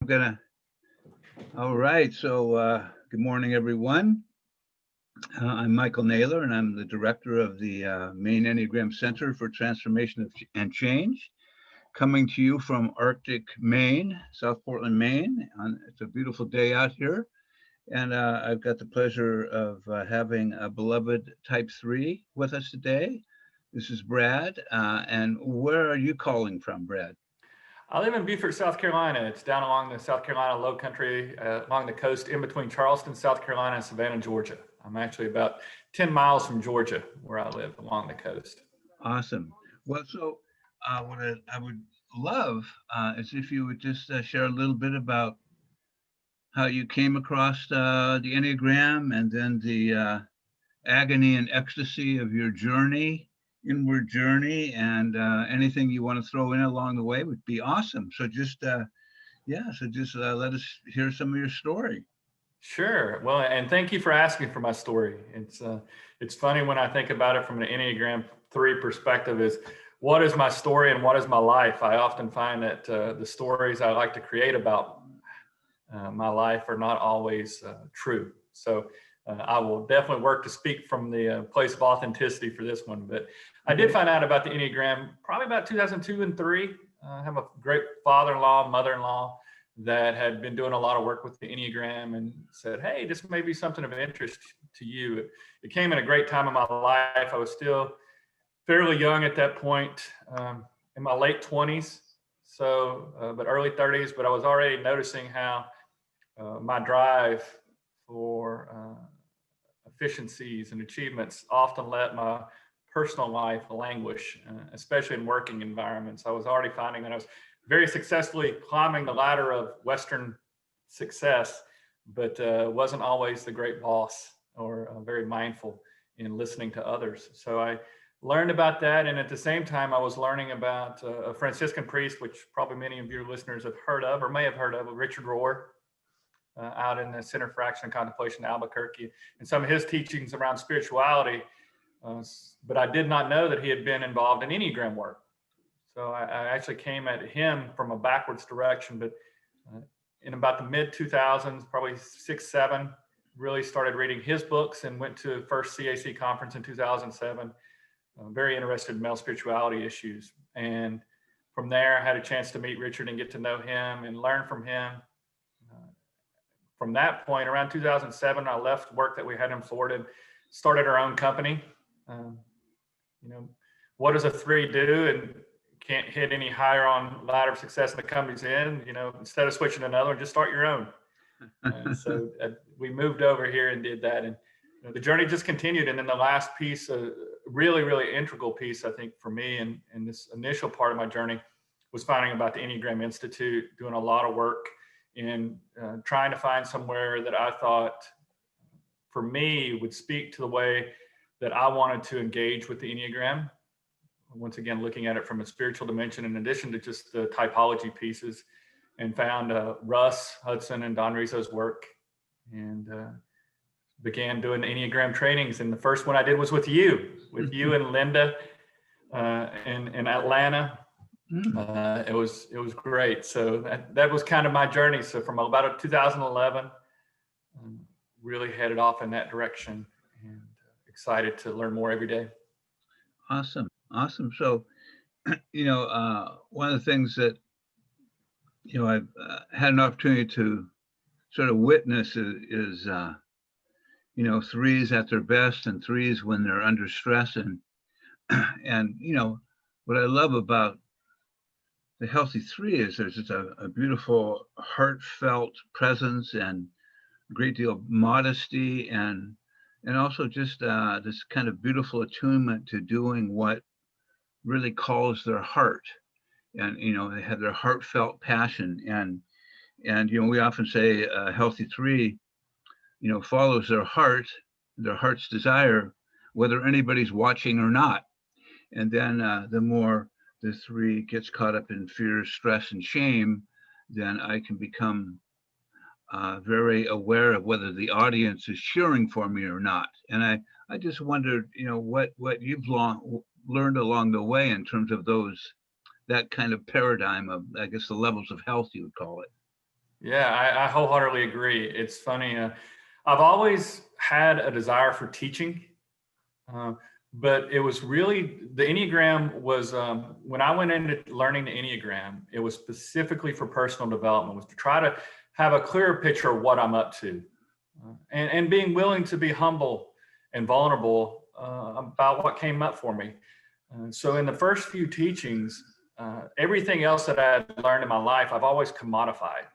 gonna. All right. Good morning, everyone. I'm Michael Naylor, and I'm the director of the Maine Enneagram Center for Transformation and Change, coming to you from Arctic Maine, South Portland, Maine. It's a beautiful day out here, and I've got the pleasure of having a beloved Type 3 with us today. This is Brad, and where are you calling from, Brad? I live in Beaufort, South Carolina. It's down along the South Carolina low country, along the coast in between Charleston, South Carolina, and Savannah, Georgia. I'm actually about 10 miles from Georgia, where I live along the coast. Awesome. Well, what I would love is if you would just share a little bit about how you came across the Enneagram and then the agony and ecstasy of your journey, inward journey, and anything you want to throw in along the way would be awesome. So just let us hear some of your story. Sure. Well, and thank you for asking for my story. It's funny when I think about it from an Enneagram 3 perspective is what is my story and what is my life? I often find that the stories I like to create about my life are not always true. So I will definitely work to speak from the place of authenticity for this one. But I did find out about the Enneagram probably about 2002 and 3. I have a great father-in-law, mother-in-law that had been doing a lot of work with the Enneagram and said, hey, this may be something of interest to you. It came in a great time in my life. I was still fairly young at that point, in my late 20s, but early 30s, but I was already noticing how my drive for efficiencies and achievements often let my personal life languish, especially in working environments. I was already finding that I was very successfully climbing the ladder of Western success, but wasn't always the great boss or very mindful in listening to others. So I learned about that. And at the same time, I was learning about a Franciscan priest, which probably many of your listeners have heard of or may have heard of, Richard Rohr, out in the Center for Action and Contemplation in Albuquerque, and some of his teachings around spirituality. But I did not know that he had been involved in Enneagram work. So I actually came at him from a backwards direction. But in about the mid 2000s, probably 6, 7, really started reading his books and went to the first CAC conference in 2007. Very interested in male spirituality issues. And from there, I had a chance to meet Richard and get to know him and learn from him. From that point, around 2007, I left work that we had in Florida and started our own company. What does a 3 do? And can't hit any higher on ladder of success in the company's in, instead of switching to another, just start your own. So we moved over here and did that. And the journey just continued. And then the last piece, a really, really integral piece, I think, for me in this initial part of my journey was finding about the Enneagram Institute, doing a lot of work in trying to find somewhere that I thought for me would speak to the way that I wanted to engage with the Enneagram. Once again, looking at it from a spiritual dimension, in addition to just the typology pieces, and found Russ Hudson and Don Rizzo's work and began doing Enneagram trainings. And the first one I did was with you and Linda in Atlanta. It was great. So that was kind of my journey. So from about 2011, really headed off in that direction and excited to learn more every day. Awesome. So, one of the things that, I've had an opportunity to sort of witness is 3s at their best and 3s when they're under stress. And what I love about the healthy 3 is there's just a beautiful heartfelt presence and a great deal of modesty and also just this kind of beautiful attunement to doing what really calls their heart. And, they have their heartfelt passion. And we often say a healthy 3, follows their heart's desire, whether anybody's watching or not. And then the more the 3 gets caught up in fear, stress, and shame, then I can become very aware of whether the audience is cheering for me or not. And I just wondered, what you've learned along the way in terms of that kind of paradigm of, I guess, the levels of health you would call it. Yeah, I wholeheartedly agree. It's funny. I've always had a desire for teaching, uh, but it was really the Enneagram was when I went into learning the Enneagram, it was specifically for personal development, was to try to have a clearer picture of what I'm up to, and being willing to be humble and vulnerable about what came up for me. So in the first few teachings, everything else that I had learned in my life, I've always commodified.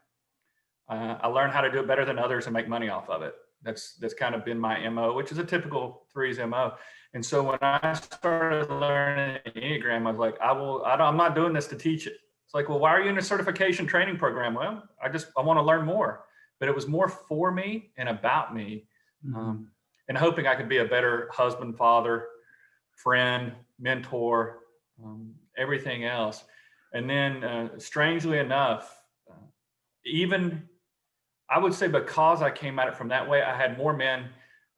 I learned how to do it better than others and make money off of it. That's kind of been my MO, which is a typical threes MO. And so when I started learning Enneagram, I was like, I'm not doing this to teach it. It's like, well, why are you in a certification training program? Well, I want to learn more. But it was more for me and about me, and hoping I could be a better husband, father, friend, mentor, everything else. And then strangely enough, even I would say because I came at it from that way, I had more men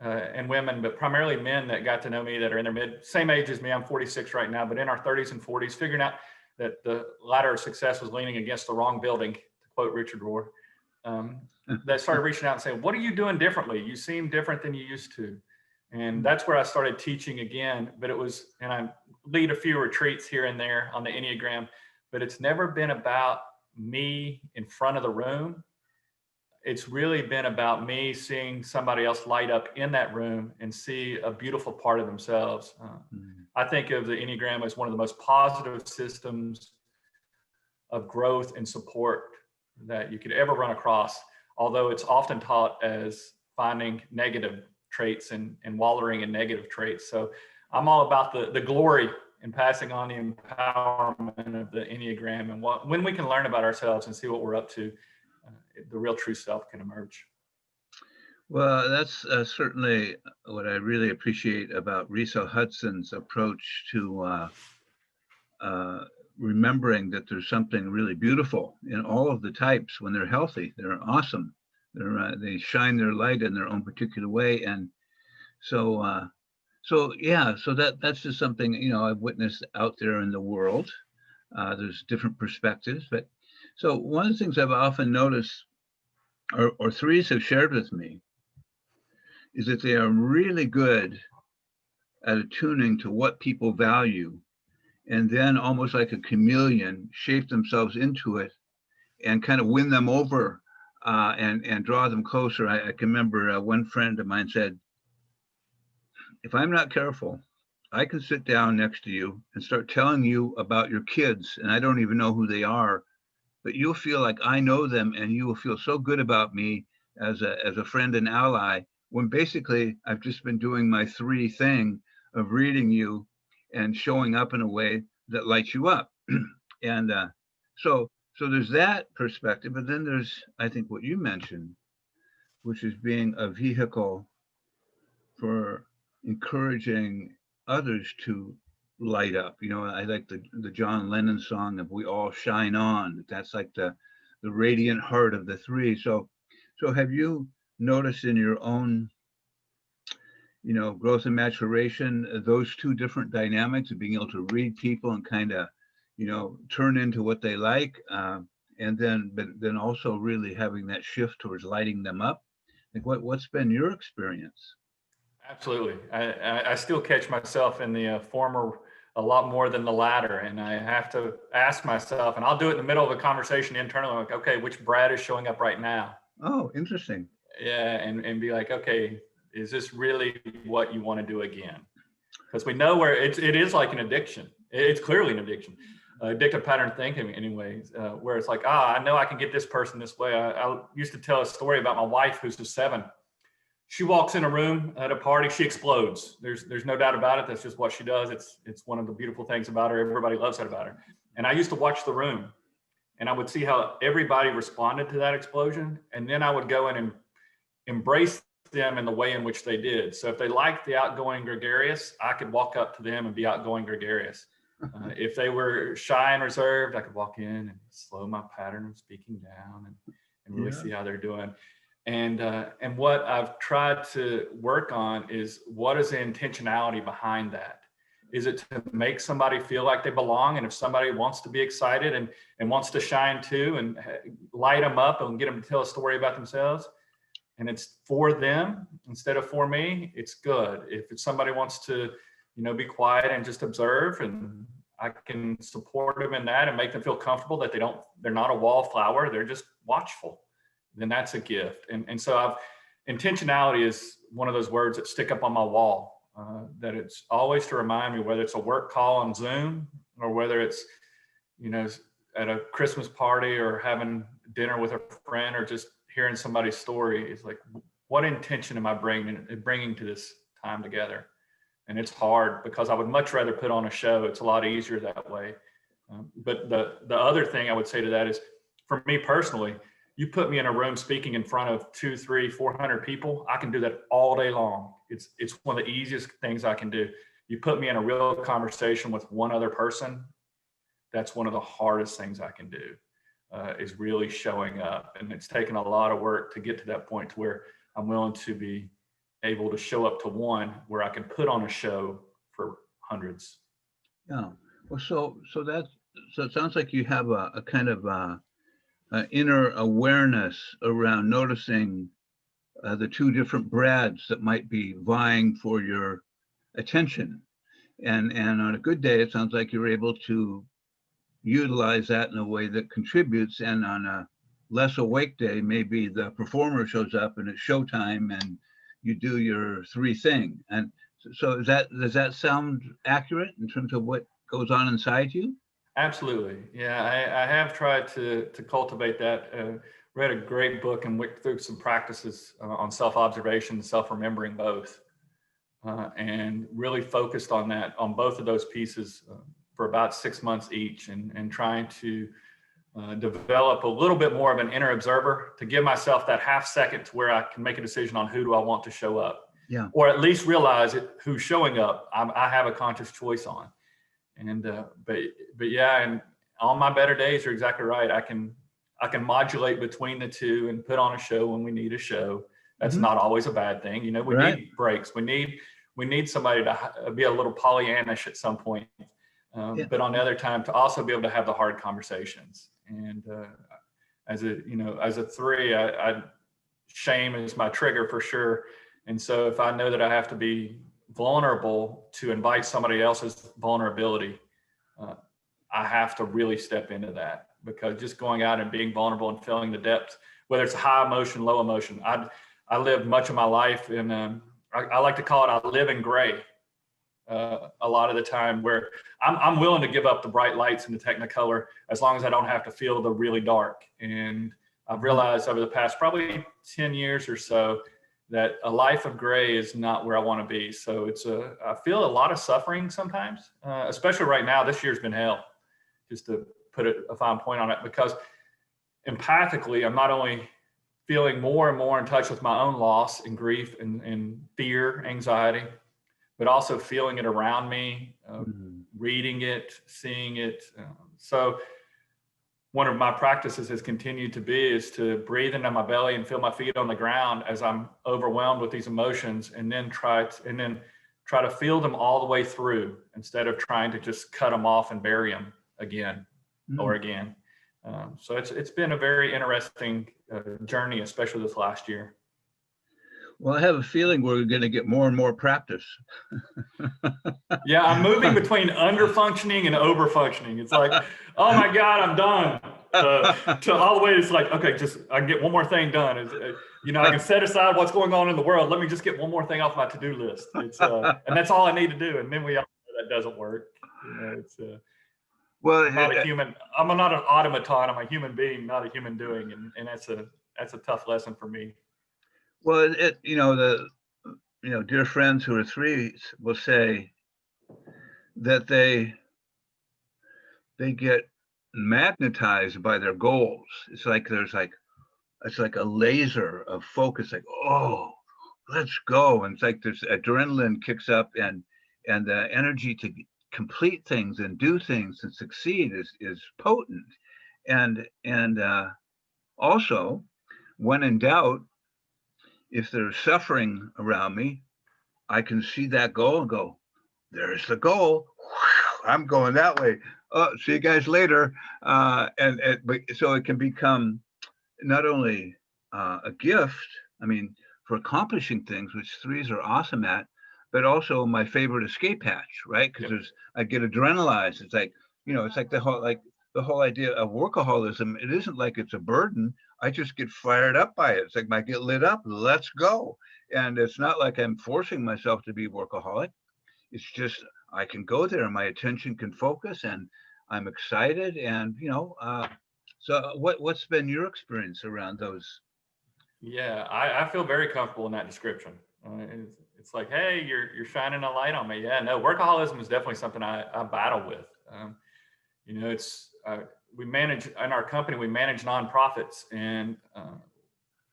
and women, but primarily men that got to know me that are in their same age as me. I'm 46 right now, but in our 30s and 40s, figuring out that the ladder of success was leaning against the wrong building, to quote Richard Rohr, that started reaching out and saying, what are you doing differently? You seem different than you used to. And that's where I started teaching again, but and I lead a few retreats here and there on the Enneagram, but it's never been about me in front of the room. It's really been about me seeing somebody else light up in that room and see a beautiful part of themselves. I think of the Enneagram as one of the most positive systems of growth and support that you could ever run across, although it's often taught as finding negative traits and wallowing in negative traits. So I'm all about the glory and passing on the empowerment of the Enneagram, and when we can learn about ourselves and see what we're up to, the real true self can emerge. Well, that's certainly what I really appreciate about Risa Hudson's approach to remembering that there's something really beautiful in all of the types when they're healthy. They're awesome. They shine their light in their own particular way, and so that's just something I've witnessed out there in the world. There's different perspectives, but so one of the things I've often noticed, or threes have shared with me, is that they are really good at attuning to what people value, and then almost like a chameleon, shape themselves into it and kind of win them over and draw them closer. I can remember one friend of mine said, if I'm not careful, I can sit down next to you and start telling you about your kids, and I don't even know who they are, but you'll feel like I know them, and you will feel so good about me as a friend and ally, when basically I've just been doing my three thing of reading you and showing up in a way that lights you up. And so there's that perspective, but then there's, I think, what you mentioned, which is being a vehicle for encouraging others to light up. I like the John Lennon song of "We All Shine On." That's like the radiant heart of the three. So have you noticed in your own growth and maturation, those two different dynamics of being able to read people and kind of turn into what they like, and then also really having that shift towards lighting them up? Like what's been your experience? Absolutely. I still catch myself in the former a lot more than the latter. And I have to ask myself, and I'll do it in the middle of a conversation internally, like, okay, which Brad is showing up right now? Oh, interesting. Yeah. And be like, okay, is this really what you want to do again? Because we know where it is like an addiction. It's clearly an addiction, addictive pattern thinking anyways, where it's like, I know I can get this person this way. I used to tell a story about my wife, who's a 7. She walks in a room at a party, she explodes. There's no doubt about it. That's just what she does. It's one of the beautiful things about her. Everybody loves that about her. And I used to watch the room, and I would see how everybody responded to that explosion. And then I would go in and embrace them in the way in which they did. So if they liked the outgoing gregarious, I could walk up to them and be outgoing gregarious. If they were shy and reserved, I could walk in and slow my pattern of speaking down and really see how they're doing. And what I've tried to work on is what is the intentionality behind that? Is it to make somebody feel like they belong? And if somebody wants to be excited and wants to shine too, and light them up and get them to tell a story about themselves, and it's for them instead of for me, it's good. If it's somebody wants to, be quiet and just observe, and I can support them in that and make them feel comfortable that they're not a wallflower, they're just watchful, then that's a gift. And so intentionality is one of those words that stick up on my wall, that it's always to remind me, whether it's a work call on Zoom or whether it's, at a Christmas party or having dinner with a friend or just hearing somebody's story, is like, what intention am I bringing to this time together? And it's hard because I would much rather put on a show. It's a lot easier that way. But the other thing I would say to that is, for me personally, you put me in a room speaking in front of 200, 300, 400 people, I can do that all day long. It's one of the easiest things I can do. You put me in a real conversation with one other person, that's one of the hardest things I can do, is really showing up. And it's taken a lot of work to get to that point to where I'm willing to be able to show up to one where I can put on a show for hundreds. Yeah. Well, so it sounds like you have a kind of inner awareness around noticing the two different Brads that might be vying for your attention. And on a good day, it sounds like you're able to utilize that in a way that contributes. And on a less awake day, maybe the performer shows up and it's showtime and you do your three thing. And so does that sound accurate in terms of what goes on inside you? Absolutely. Yeah, I have tried to cultivate that. Read a great book and went through some practices on self-observation, self-remembering both, and really focused on that, on both of those pieces for about 6 months each, and trying to develop a little bit more of an inner observer to give myself that half second to where I can make a decision on who do I want to show up. Yeah. Or at least realize who's showing up, I have a conscious choice on. And but yeah, and on my better days, you're exactly right. I can modulate between the two and put on a show when we need a show. That's not always a bad thing. We need breaks. We need somebody to be a little Pollyannish at some point. But on the other time, to also be able to have the hard conversations. And as a three, I shame is my trigger for sure. And so if I know that I have to be vulnerable to invite somebody else's vulnerability, I have to really step into that, because just going out and being vulnerable and feeling the depth, whether it's high emotion, low emotion. I lived much of my life in, I like to call it, I live in gray a lot of the time, where I'm willing to give up the bright lights and the technicolor as long as I don't have to feel the really dark. And I've realized over the past probably 10 years or so that a life of gray is not where I want to be. So I feel a lot of suffering sometimes, especially right now. This year's been hell, just to put a fine point on it, because empathically, I'm not only feeling more and more in touch with my own loss and grief and fear, anxiety, but also feeling it around me, reading it, seeing it. So one of my practices has continued to be is to breathe into my belly and feel my feet on the ground as I'm overwhelmed with these emotions, and then try to feel them all the way through, instead of trying to just cut them off and bury them again or again. So it's been a very interesting journey, especially this last year. Well, I have a feeling we're going to get more and more practice. Yeah, I'm moving between under-functioning and over-functioning. It's like, oh my God, I'm done. To all the way, it's like, okay, I can get one more thing done. I can set aside what's going on in the world. Let me just get one more thing off my to-do list. And that's all I need to do. And then we all know that doesn't work. Well, I'm not a human. I'm not an automaton. I'm a human being, not a human doing. And that's a tough lesson for me. Well, dear friends who are threes will say that they get magnetized by their goals. It's like it's like a laser of focus, like, oh, let's go. And it's like there's adrenaline kicks up, and the energy to complete things and do things and succeed is potent. And also, when in doubt, if there's suffering around me, I can see that goal and go, there's the goal. I'm going that way. Oh, see you guys later. But so it can become not only a gift, I mean, for accomplishing things, which threes are awesome at, but also my favorite escape hatch, right? Because Yep. I get adrenalized. It's like, it's like the whole idea of workaholism. It isn't like it's a burden. I just get fired up by it. It's like I get lit up. Let's go. And it's not like I'm forcing myself to be workaholic. It's just I can go there and my attention can focus and I'm excited. And so what's been your experience around those? Yeah, I feel very comfortable in that description. It's like, hey, you're shining a light on me. Yeah, no, workaholism is definitely something I battle with. It's we manage in our company, we manage nonprofits, and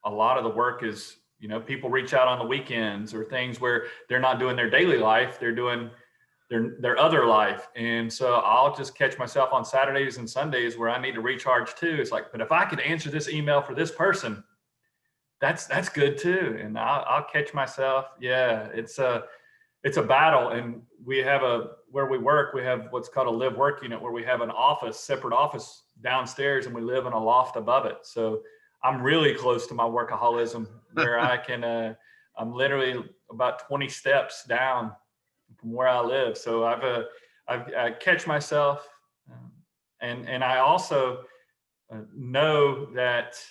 a lot of the work is, people reach out on the weekends or things where they're not doing their daily life, they're doing their other life. And so I'll just catch myself on Saturdays and Sundays where I need to recharge too. It's like, but if I could answer this email for this person, that's good too. And I'll catch myself. Yeah, it's a battle. And we have where we work, we have what's called a live work unit, where we have an separate office downstairs, and we live in a loft above it. So I'm really close to my workaholism, where I can, I'm literally about 20 steps down from where I live. So I catch myself, and I also know that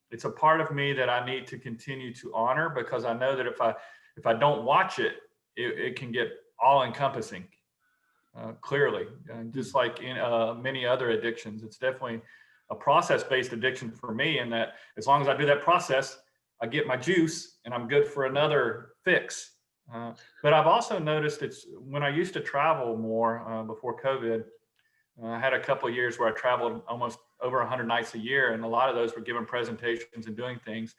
it's a part of me that I need to continue to honor, because I know that if I don't watch it, it can get all encompassing. Clearly, and just like in many other addictions, it's definitely a process-based addiction for me. In that, as long as I do that process, I get my juice, and I'm good for another fix. But I've also noticed it's when I used to travel more before COVID. I had a couple of years where I traveled almost over 100 nights a year, and a lot of those were giving presentations and doing things.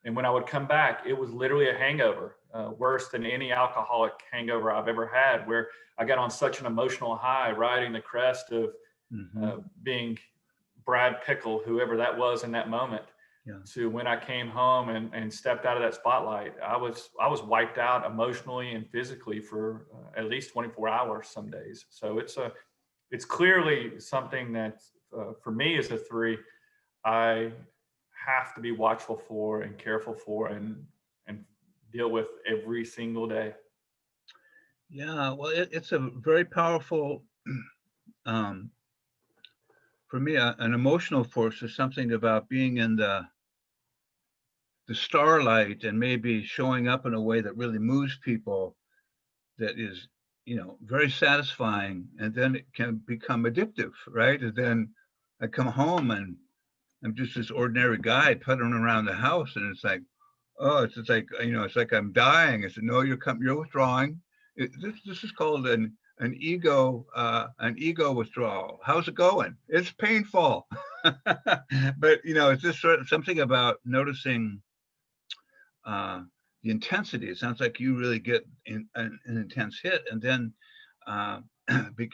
And when I would come back, it was literally a hangover, worse than any alcoholic hangover I've ever had, where I got on such an emotional high, riding the crest of being Brad Pickle, whoever that was in that moment. Yeah. To when I came home and stepped out of that spotlight, I was wiped out emotionally and physically for at least 24 hours some days. So it's clearly something that for me as a three, I have to be watchful for and careful for and deal with every single day. Yeah, well, it's a very powerful, um, for me, an emotional force is something about being in the starlight and maybe showing up in a way that really moves people, that is, very satisfying, and then it can become addictive, right? And then I come home and I'm just this ordinary guy puttering around the house, and it's like, oh, it's just like, it's like I'm dying. I said, no, you're withdrawing. This is called an ego withdrawal. How's it going? It's painful, but it's just sort of something about noticing the intensity. It sounds like you really get an intense hit, and then uh, be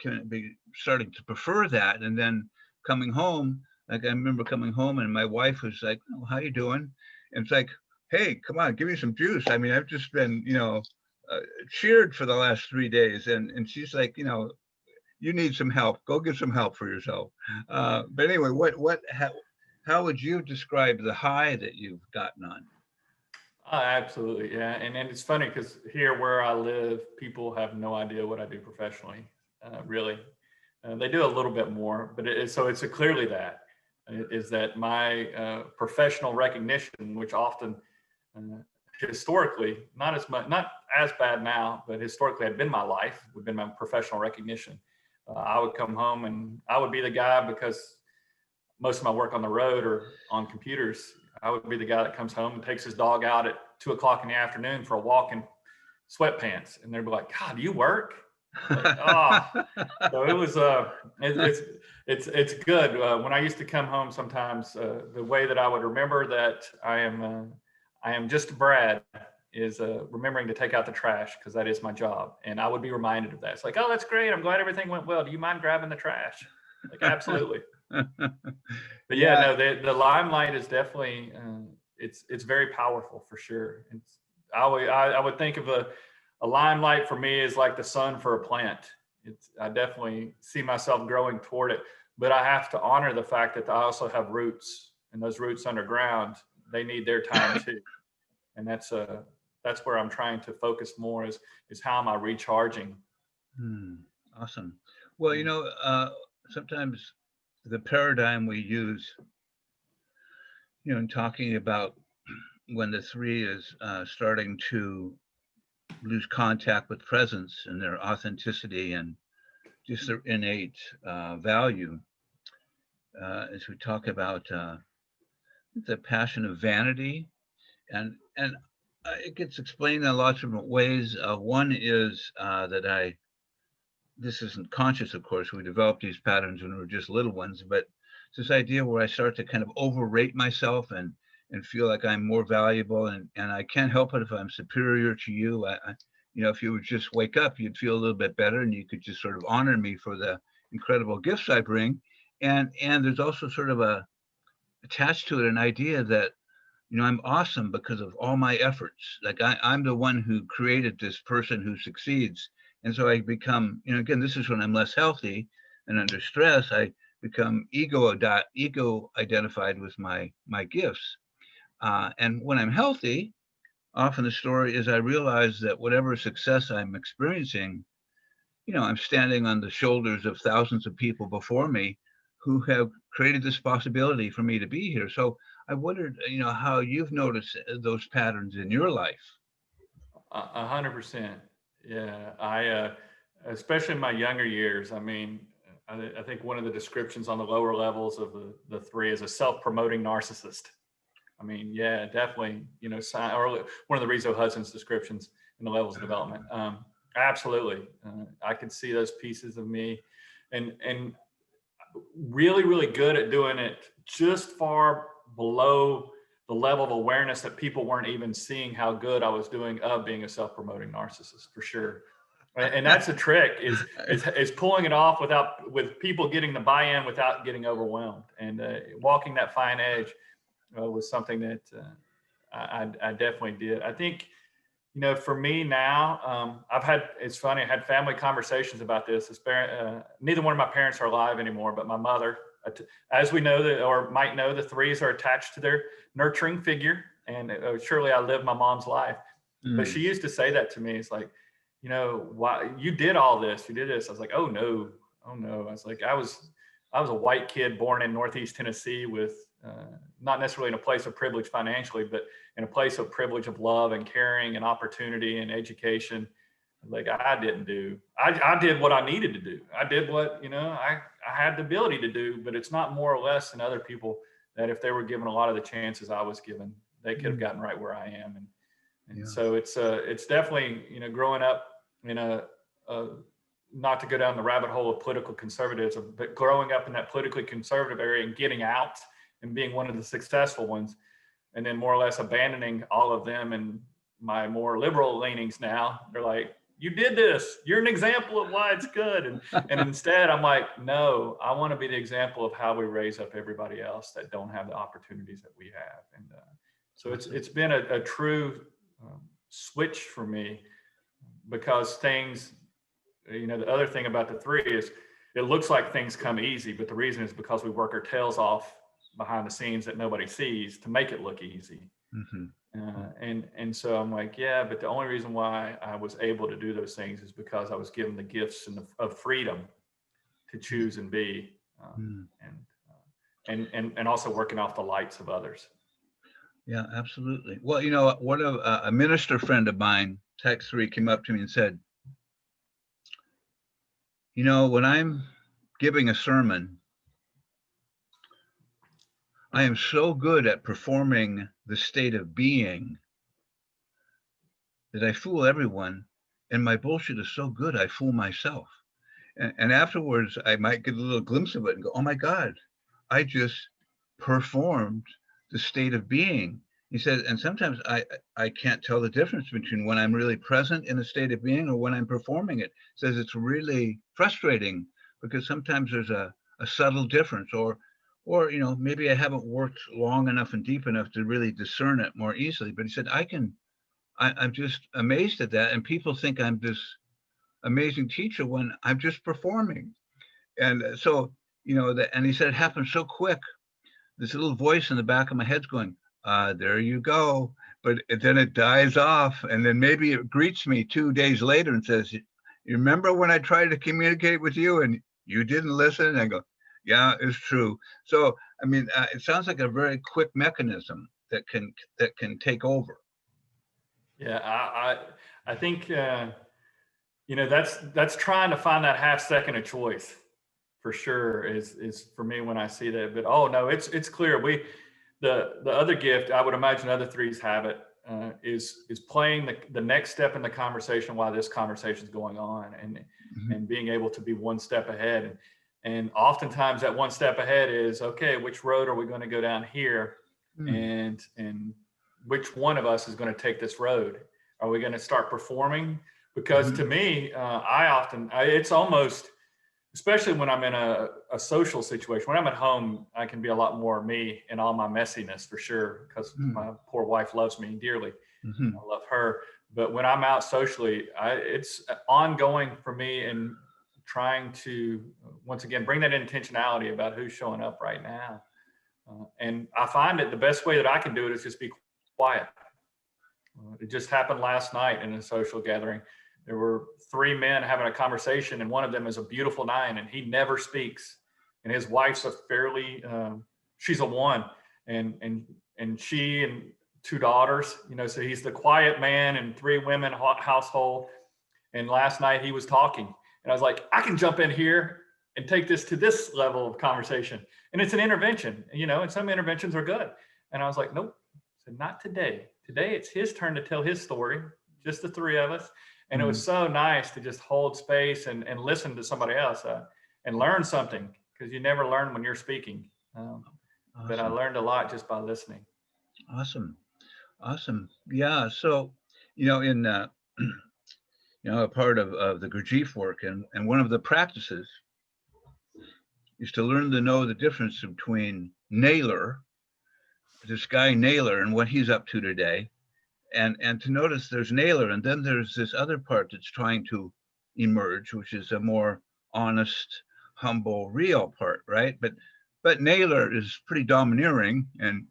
starting to prefer that, and then coming home. Like I remember coming home, and my wife was like, "Oh, how you doing?" And it's like, "Hey, come on, give me some juice." I mean, I've just been, cheered for the last 3 days, and she's like, you need some help. Go get some help for yourself. But anyway, how would you describe the high that you've gotten on? Absolutely, yeah. And it's funny because here where I live, people have no idea what I do professionally. Really, they do a little bit more, but so it's clearly that is that my professional recognition, which often historically not as much, not as bad now, but historically had been my life, would been my professional recognition. I would come home and I would be the guy, because most of my work on the road or on computers, I would be the guy that comes home and takes his dog out at 2 o'clock in the afternoon for a walk in sweatpants. And they'd be like, God, do you work? Like, oh, so it was, it's good. When I used to come home sometimes, the way that I would remember that I am just Brad is remembering to take out the trash, because that is my job. And I would be reminded of that. It's like, oh, that's great. I'm glad everything went well. Do you mind grabbing the trash? Like, absolutely. But yeah, no, the limelight is definitely it's very powerful for sure. I would think of a limelight for me is like the sun for a plant. I definitely see myself growing toward it, but I have to honor the fact that I also have roots, and those roots underground, they need their time too. And that's where I'm trying to focus more is how am I recharging? Awesome. Well, sometimes the paradigm we use, in talking about when the three is starting to lose contact with presence and their authenticity and just their innate value, as we talk about the passion of vanity, and it gets explained in a lot of different ways. One is that this isn't conscious, of course. We developed these patterns when we were just little ones, but it's this idea where I start to kind of overrate myself and feel like I'm more valuable, and I can't help it if I'm superior to you. If you would just wake up, you'd feel a little bit better, and you could just sort of honor me for the incredible gifts I bring. And there's also sort of attached to it an idea that I'm awesome because of all my efforts. Like I'm the one who created this person who succeeds. And so I become, again, this is when I'm less healthy and under stress, I become ego identified with my gifts. And when I'm healthy, often the story is I realize that whatever success I'm experiencing, I'm standing on the shoulders of thousands of people before me who have created this possibility for me to be here. So I wondered, how you've noticed those patterns in your life. 100%. Yeah. Especially in my younger years, I mean, I think one of the descriptions on the lower levels of the three is a self-promoting narcissist. I mean, yeah, definitely, or one of the Rizzo Hudson's descriptions in the levels of development. Absolutely. I could see those pieces of me and really, really good at doing it just far below the level of awareness that people weren't even seeing how good I was doing of being a self-promoting narcissist, for sure. And that's a trick is pulling it off with people getting the buy-in without getting overwhelmed, and walking that fine edge was something that I definitely did. I think, for me now, it's funny, I had family conversations about this. Neither one of my parents are alive anymore, but my mother, as we know or might know, the threes are attached to their nurturing figure. And surely I lived my mom's life. But she used to say that to me. It's like, why you did all this, you did this. I was like, oh no. I was like, I was a white kid born in Northeast Tennessee with not necessarily in a place of privilege financially, but in a place of privilege of love and caring and opportunity and education. Like I did what I needed to do. I did what, I had the ability to do, but it's not more or less than other people that if they were given a lot of the chances I was given, they could have gotten right where I am. And so it's definitely, growing up in not to go down the rabbit hole of political conservatism, but growing up in that politically conservative area and getting out and being one of the successful ones, and then more or less abandoning all of them and my more liberal leanings now. They're like, you did this. You're an example of why it's good. And instead, I'm like, no, I want to be the example of how we raise up everybody else that don't have the opportunities that we have. And so it's been a true switch for me, because things, the other thing about the three is it looks like things come easy, but the reason is because we work our tails off behind the scenes that nobody sees to make it look easy. Mm-hmm. And so I'm like, yeah, but the only reason why I was able to do those things is because I was given the gifts of freedom to choose and be, and also working off the lights of others. Yeah, absolutely. Well, one of a minister friend of mine, Tech 3, came up to me and said, when I'm giving a sermon, I am so good at performing the state of being that I fool everyone, and my bullshit is so good I fool myself. And afterwards, I might get a little glimpse of it and go, oh my God, I just performed the state of being. He said, and sometimes I can't tell the difference between when I'm really present in a state of being or when I'm performing it. He says it's really frustrating because sometimes there's a subtle difference, or maybe I haven't worked long enough and deep enough to really discern it more easily. But he said, I can I'm just amazed at that. And people think I'm this amazing teacher when I'm just performing. And so, and he said it happened so quick. This little voice in the back of my head's going, there you go. But then it dies off. And then maybe it greets me 2 days later and says, you remember when I tried to communicate with you and you didn't listen? And I go, yeah, it's true. So, I mean, it sounds like a very quick mechanism that can take over. Yeah, I think that's trying to find that half second of choice for sure is for me when I see that. But oh no, it's clear. The other gift I would imagine other threes have it is playing the next step in the conversation while this conversation is going on, Mhm. and being able to be one step ahead. And oftentimes that one step ahead is, okay, which road are we going to go down here, Mm. and which one of us is going to take this road? Are we going to start performing? Because to Mhm. me, it's almost, especially when I'm in a social situation. When I'm at home, I can be a lot more me and all my messiness for sure, because Mm. my poor wife loves me dearly. And Mhm. I love her. But when I'm out socially, it's ongoing for me, and trying to, once again, bring that intentionality about who's showing up right now. And I find that the best way that I can do it is just be quiet. It just happened last night in a social gathering. There were three men having a conversation, and one of them is a beautiful nine, and he never speaks. And his wife's a fairly, she's a one, and she and two daughters. So he's the quiet man and three women household. And last night he was talking, and I was like, I can jump in here and take this to this level of conversation. And it's an intervention, and some interventions are good. And I was like, nope, so not today. Today it's his turn to tell his story, just the three of us. And it was Mm. so nice to just hold space and listen to somebody else, and learn something, because you never learn when you're speaking. But I Awesome. learned a lot just by listening. Awesome. Awesome. Yeah. So, in a part of the Gurdjieff work, and one of the practices is to learn to know the difference between Naylor, this guy Naylor, and what he's up to today, and to notice there's Naylor, and then there's this other part that's trying to emerge, which is a more honest, humble, real part, right? But Naylor is pretty domineering, and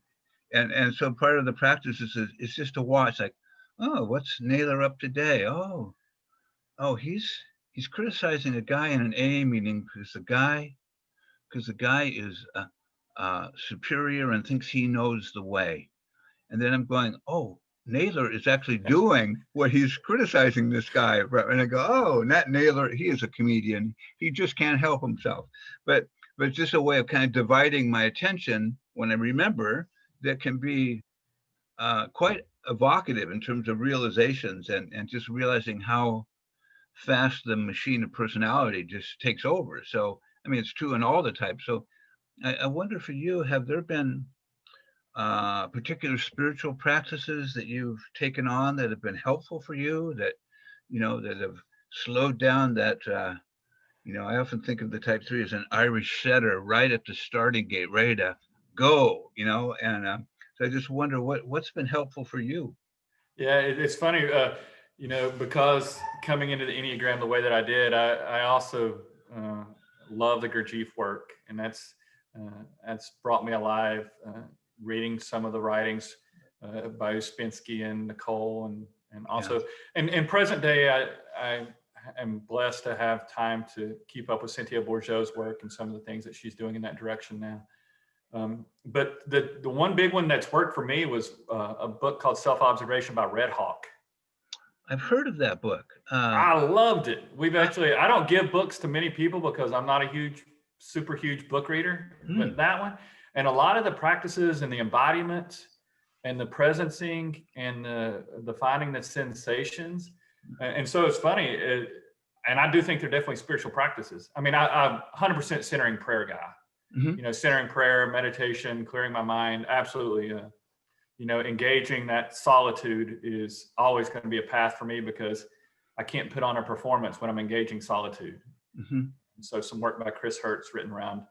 so part of the practice is just to watch, like, oh, what's Naylor up today? Oh, he's criticizing a guy in an AA meeting because the guy is superior and thinks he knows the way. And then I'm going, oh, Naylor is actually doing what he's criticizing this guy. And I go, oh, not Naylor. He is a comedian. He just can't help himself. But it's just a way of kind of dividing my attention when I remember that can be quite evocative in terms of realizations and just realizing how fast the machine of personality just takes over. So, I mean, it's true in all the types. So I wonder for you, have there been particular spiritual practices that you've taken on that have been helpful for you that have slowed down that, I often think of the type three as an Irish setter right at the starting gate, ready to go, and so I just wonder what's been helpful for you. Yeah, it's funny, because coming into the Enneagram the way that I did, I also uh, love the Gurdjieff work, and that's brought me alive. Reading some of the writings by Uspensky and Nicole, and Yeah. also, and present day, I am blessed to have time to keep up with Cynthia Bourgeau's work and some of the things that she's doing in that direction now. But the one big one that's worked for me was a book called Self-Observation by Red Hawk. I've heard of that book. I loved it. I, I don't give books to many people because I'm not a super huge book reader, but hmm, that one, and a lot of the practices and the embodiment and the presencing and the finding the sensations. And so it's funny. And I do think they're definitely spiritual practices. I mean, I'm 100% centering prayer guy. hmm, Centering prayer, meditation, clearing my mind, absolutely. Engaging that solitude is always going to be a path for me, because I can't put on a performance when I'm engaging solitude. hmm, And so some work by Chris Hertz written around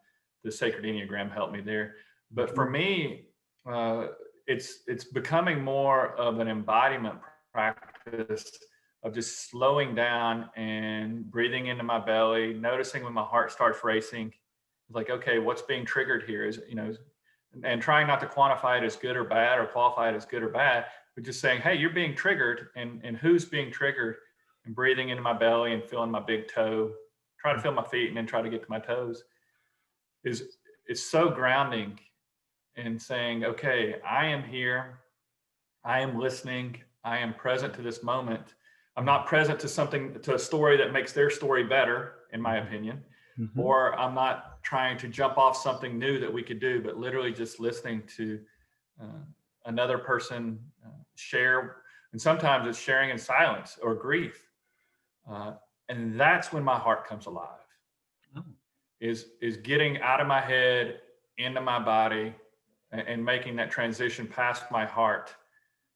the sacred Enneagram helped me there. But for hmm, me, uh, it's becoming more of an embodiment practice of just slowing down and breathing into my belly, noticing when my heart starts racing. It's like, okay, what's being triggered here? Is, and trying not to quantify it as good or bad or qualify it as good or bad, but just saying, hey, you're being triggered, and who's being triggered, and breathing into my belly and feeling my big toe, try to feel my feet and then try to get to my toes is so grounding, and saying, okay, I am here, I am listening, I am present to this moment. I'm not present to a story that makes their story better, in my opinion, or I'm not trying to jump off something new that we could do, but literally just listening to another person share. And sometimes it's sharing in silence or grief. And that's when my heart comes alive. Oh. Is getting out of my head, into my body, and making that transition past my heart.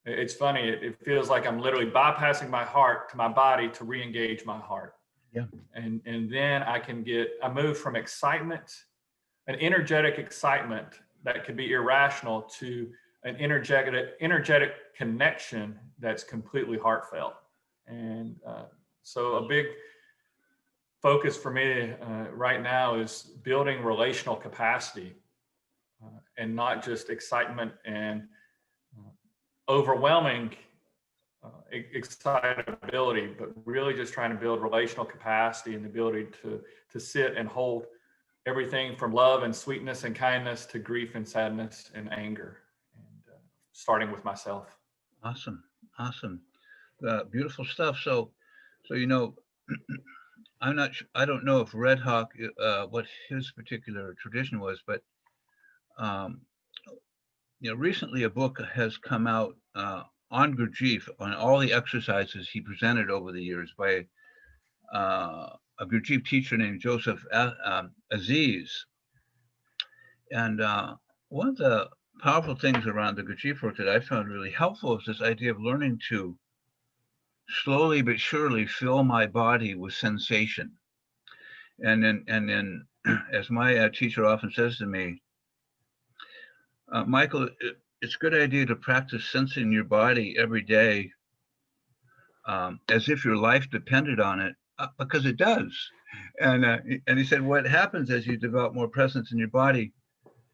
It's funny, it feels like I'm literally bypassing my heart to my body to re-engage my heart. Yeah. And then I move from excitement, an energetic excitement that could be irrational, to an energetic connection that's completely heartfelt. And so a big focus for me right now is building relational capacity, and not just excitement and overwhelming excitability, but really just trying to build relational capacity and the ability to sit and hold everything from love and sweetness and kindness to grief and sadness and anger, and starting with myself. Awesome. Beautiful stuff. So I don't know if Red Hawk, what his particular tradition was, but recently a book has come out on Gurdjieff, on all the exercises he presented over the years by a Gurdjieff teacher named Joseph Aziz. And one of the powerful things around the Gurdjieff work that I found really helpful is this idea of learning to slowly but surely fill my body with sensation. And then as my teacher often says to me, Michael, it's a good idea to practice sensing your body every day, as if your life depended on it, because it does. And he said, what happens as you develop more presence in your body,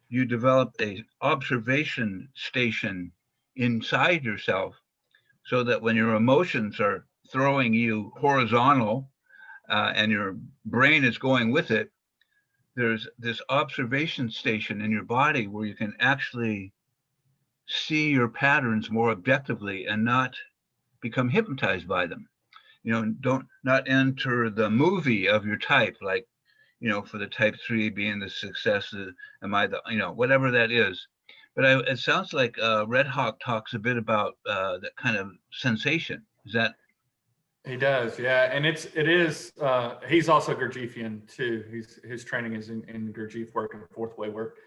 you develop a observation station inside yourself, so that when your emotions are throwing you horizontal, and your brain is going with it, there's this observation station in your body where you can actually see your patterns more objectively and not become hypnotized by them. Don't not enter the movie of your type, like, for the type 3 being the success, am I the, whatever that is. But it sounds like Red Hawk talks a bit about that kind of sensation. Is that? He does, yeah, and it is. He's also Gurdjieffian too. His training is in Gurdjieff work and fourth way work.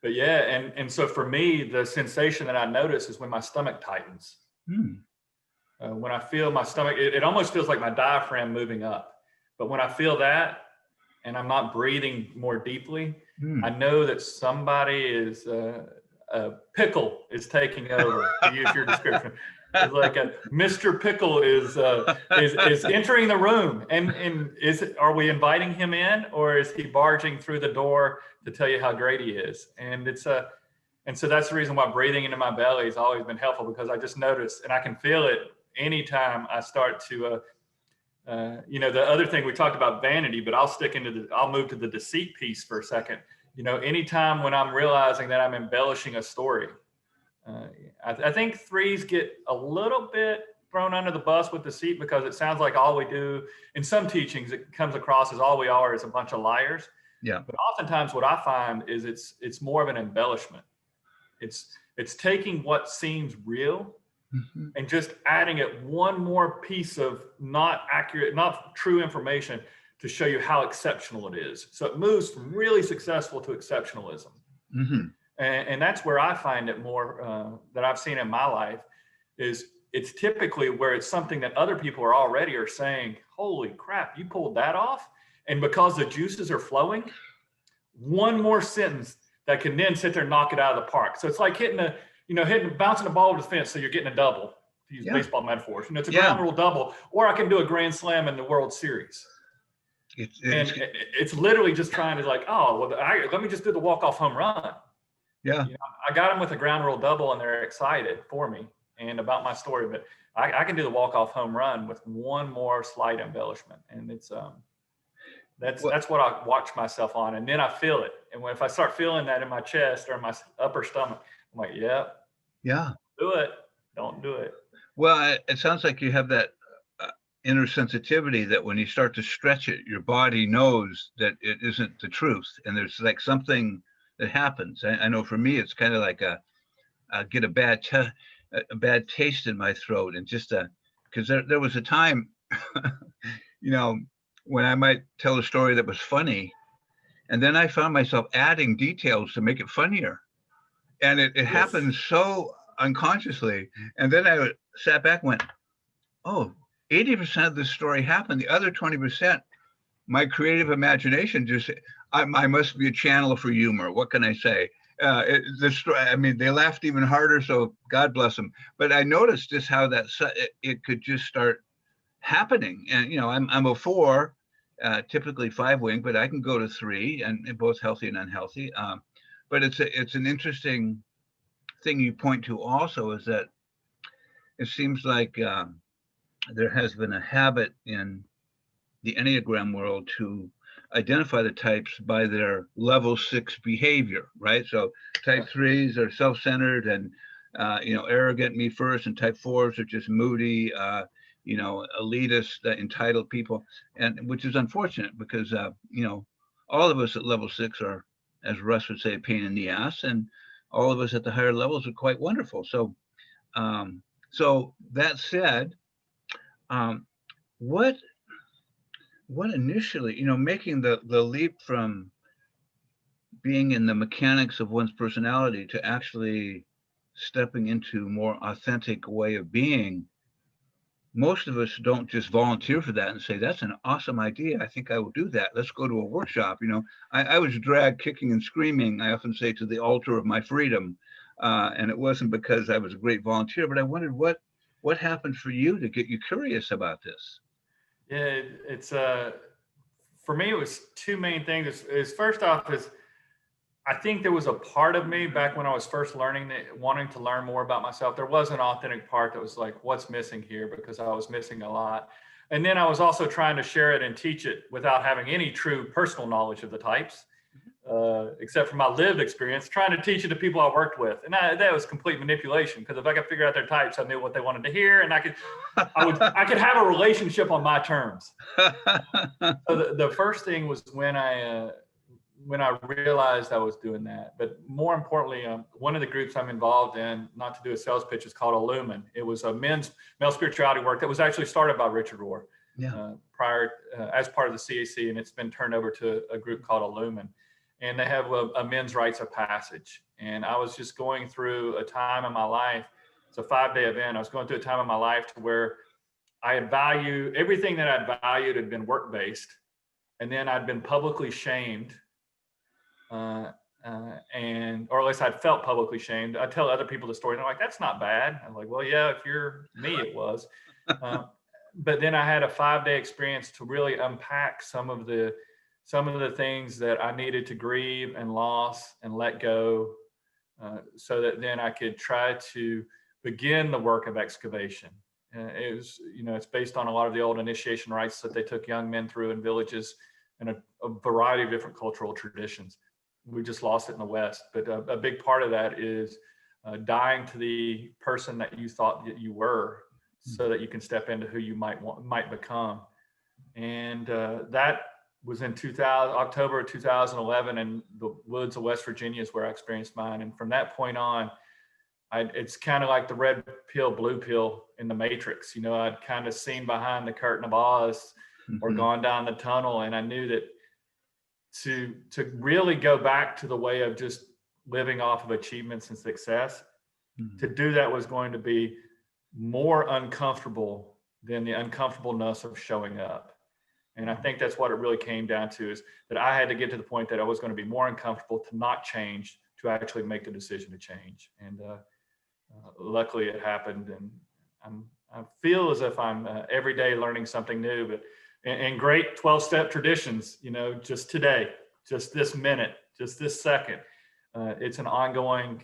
But yeah, and so for me, the sensation that I notice is when my stomach tightens. When I feel my stomach, it almost feels like my diaphragm moving up. But when I feel that, and I'm not breathing more deeply, I know that somebody is a pickle is taking over, to use your description. It's like Mr. Pickle is entering the room, and are we inviting him in, or is he barging through the door to tell you how great he is? And so that's the reason why breathing into my belly has always been helpful, because I just notice, and I can feel it anytime I start to the other thing we talked about, vanity, but I'll move to the deceit piece for a second. Anytime when I'm realizing that I'm embellishing a story. I think threes get a little bit thrown under the bus with deceit, because it sounds like all we do, in some teachings, it comes across as all we are is a bunch of liars. Yeah. But oftentimes what I find is it's more of an embellishment. It's taking what seems real and just adding it one more piece of not accurate, not true information to show you how exceptional it is. So it moves from really successful to exceptionalism. And that's where I find it more, that I've seen in my life, is it's typically where it's something that other people are saying, holy crap, you pulled that off. And because the juices are flowing, one more sentence that can then sit there and knock it out of the park. So it's like bouncing the ball over the fence, so you're getting a double. to use Yeah. baseball metaphors. It's a Yeah. ground rule double, or I can do a grand slam in the World Series. And it's literally just trying to like, oh, well, let me just do the walk-off home run. Yeah. I got them with a ground rule double, and they're excited for me and about my story. But I can do the walk-off home run with one more slight embellishment, and it's that's what I watch myself on, and then I feel it. And if I start feeling that in my chest or my upper stomach, I'm like, yep, Yeah. do it. Don't do it. Well, it sounds like you have that inner sensitivity that when you start to stretch it, your body knows that it isn't the truth, and there's like something that happens. I know for me, it's kind of like I get a bad taste in my throat, and just because there was a time, when I might tell a story that was funny, and then I found myself adding details to make it funnier, and it Yes. happened so unconsciously, and then I sat back and went, oh, 80% of the story happened. The other 20%, my creative imagination I must be a channel for humor. What can I say? They laughed even harder, so God bless them. But I noticed just how it could just start happening. And, I'm a 4, typically 5 wing, but I can go to 3, and both healthy and unhealthy. But it's an interesting thing you point to also, is that it seems like there has been a habit in the Enneagram world to identify the types by their level 6 behavior, right? So type 3s are self-centered and, arrogant, me first, and type 4s are just moody, elitist, entitled people, and which is unfortunate because, all of us at level 6 are, as Russ would say, a pain in the ass, and all of us at the higher levels are quite wonderful. So that said, what initially, making the leap from being in the mechanics of one's personality to actually stepping into more authentic way of being, most of us don't just volunteer for that and say, that's an awesome idea, I think I will do that, let's go to a workshop. I was dragged kicking and screaming, I often say, to the altar of my freedom, and it wasn't because I was a great volunteer, but I wondered what happened for you to get you curious about this. Yeah, it's for me, it was two main things. Is first off is I think there was a part of me back when I was first learning wanting to learn more about myself. There was an authentic part that was like, what's missing here? Because I was missing a lot. And then I was also trying to share it and teach it without having any true personal knowledge of the types, except for my lived experience, trying to teach it to people I worked with. And that was complete manipulation, because if I could figure out their types, I knew what they wanted to hear, and I could have a relationship on my terms. So the first thing was when I realized I was doing that. But more importantly, one of the groups I'm involved in, not to do a sales pitch, is called a Lumen. It was a male spirituality work that was actually started by Richard Rohr as part of the CAC, and it's been turned over to a group called a Lumen. And they have a men's rites of passage. And I was just going through a time in my life. It's a 5-day event. I was going through a time in my life to where I had valued everything that I'd valued had been work-based. And then I'd been publicly shamed. Or at least I'd felt publicly shamed. I tell other people the story, and they're like, that's not bad. I'm like, well, yeah, if you're me, it was. But then I had a 5-day experience to really unpack some of the things that I needed to grieve and loss and let go, so that then I could try to begin the work of excavation. It was, it's based on a lot of the old initiation rites that they took young men through in villages and a variety of different cultural traditions. We just lost it in the West. But a big part of that is dying to the person that you thought that you were, so that you can step into who you might become. And that was in October of 2011, in the woods of West Virginia is where I experienced mine. And from that point on, it's kind of like the red pill, blue pill in the Matrix. I'd kind of seen behind the curtain of Oz, or gone down the tunnel, and I knew that to really go back to the way of just living off of achievements and success, to do that was going to be more uncomfortable than the uncomfortableness of showing up. And I think that's what it really came down to, is that I had to get to the point that I was going to be more uncomfortable to not change, to actually make the decision to change. And luckily it happened, and I feel as if I'm every day learning something new, but and great 12-step traditions, just today, just this minute, just this second. It's an ongoing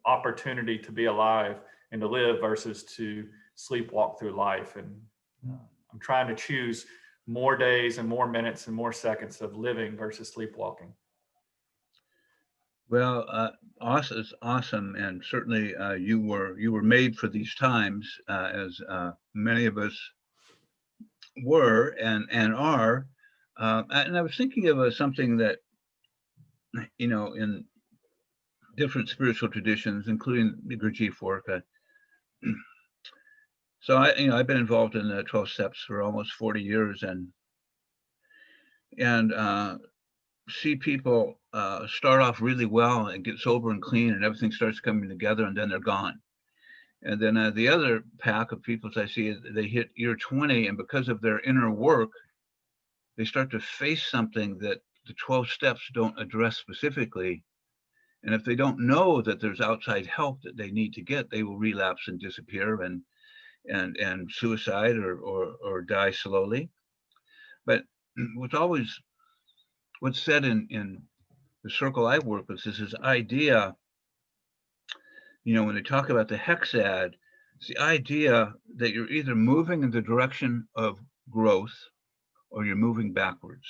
opportunity to be alive and to live versus to sleepwalk through life. And I'm trying to choose more days and more minutes and more seconds of living versus sleepwalking. Well, awesome, it's awesome, and certainly you were made for these times, as many of us were and are. And I was thinking of something that in different spiritual traditions, including the Gurdjieff work. So I've been involved in the 12 steps for almost 40 years, and see people start off really well and get sober and clean, and everything starts coming together, and then they're gone. And then the other pack of people I see, they hit year 20, and because of their inner work, they start to face something that the 12 steps don't address specifically. And if they don't know that there's outside help that they need to get, they will relapse and disappear and suicide or die slowly. But what's said in the circle I work with is this idea, when they talk about the hexad, it's the idea that you're either moving in the direction of growth or you're moving backwards.